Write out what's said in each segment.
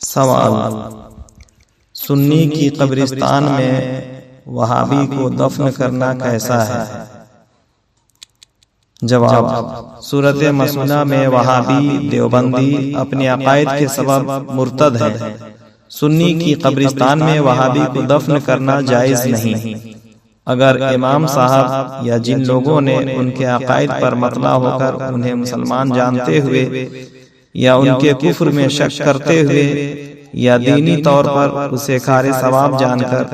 سوال: سنی کی قبرستان میں وہابی کو دفن کرنا کیسا ہے؟ جواب: صورت مسنونہ میں وہابی دیوبندی اپنے عقائد کے سبب مرتد ہیں۔ سنی کی قبرستان میں وہابی کو دفن کرنا جائز نہیں۔ اگر امام صاحب یا جن لوگوں نے ان کے عقائد پر مطلع ہو کر انہیں مسلمان جانتے ہوئے یا ان کے کفر میں شک کرتے ہوئے یا دینی طور پر اسے کار ثواب جان کر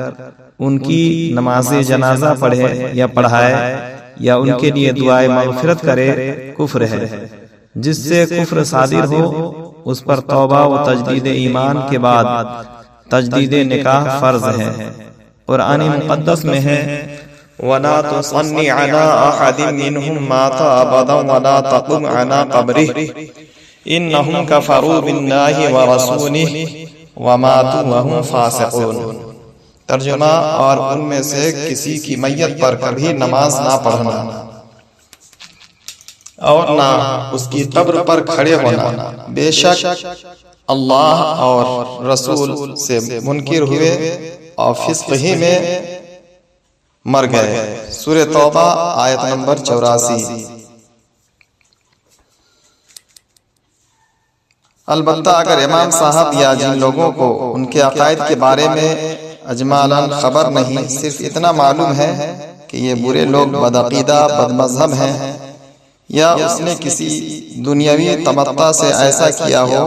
ان کی نماز جنازہ پڑھے یا پڑھائے یا ان کے لیے دعائے مغفرت کرے، کفر ہے۔ جس سے کفر صادر ہو اس پر توبہ و تجدید ایمان کے بعد تجدید نکاح فرض ہے۔ قرآن مقدس میں ہے: وَلَا تُصَلِّ عَلَىٰ أَحَدٍ مِّنْهُم مَّاتَ أَبَدًا وَلَا تَقُمْ عَلَىٰ قَبْرِهِ إِنَّهُمْ كَفَرُوا بِاللَّهِ وَرَسُولِهِ وَمَاتُوا وَهُمْ فَاسِقُونَ۔ ترجمہ: اور ان میں سے کسی کی میت پر کبھی نماز نہ پڑھنا اور نہ اس کی قبر پر کھڑے ہونا، بے شک اللہ اور رسول سے منکر ہوئے اور فسق ہی میں مر گئے۔ سورہ توبہ آیت نمبر 84۔ البتہ اگر امام صاحب یا جن لوگوں کو ان کے عقائد کے بارے میں اجمالاً خبر نہیں، صرف اتنا معلوم ہے کہ یہ برے لوگ بدعقیدہ بد مذہب ہیں، یا اس نے کسی دنیاوی تمتع سے ایسا کیا ہو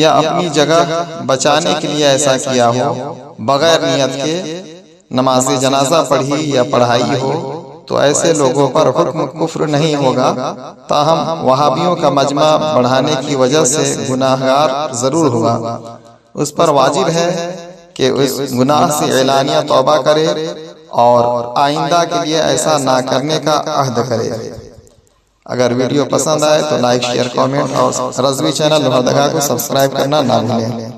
یا اپنی جگہ بچانے کے لیے ایسا کیا ہو، بغیر نیت کے نماز جنازہ پڑھی یا پڑھائی ہو، تو ایسے لوگوں پر حکم کفر نہیں ہوگا، تاہم وہابیوں کا مجمع بڑھانے کی وجہ سے گناہگار ضرور ہوا۔ اس پر واجب ہے کہ اس گناہ سے اعلانیہ توبہ کرے اور آئندہ کے لیے ایسا نہ کرنے کا عہد کرے۔ اگر ویڈیو پسند آئے تو لائک، شیئر، کامنٹ اور رضوی چینل لوہردگا کو سبسکرائب کرنا نہ بھولیں۔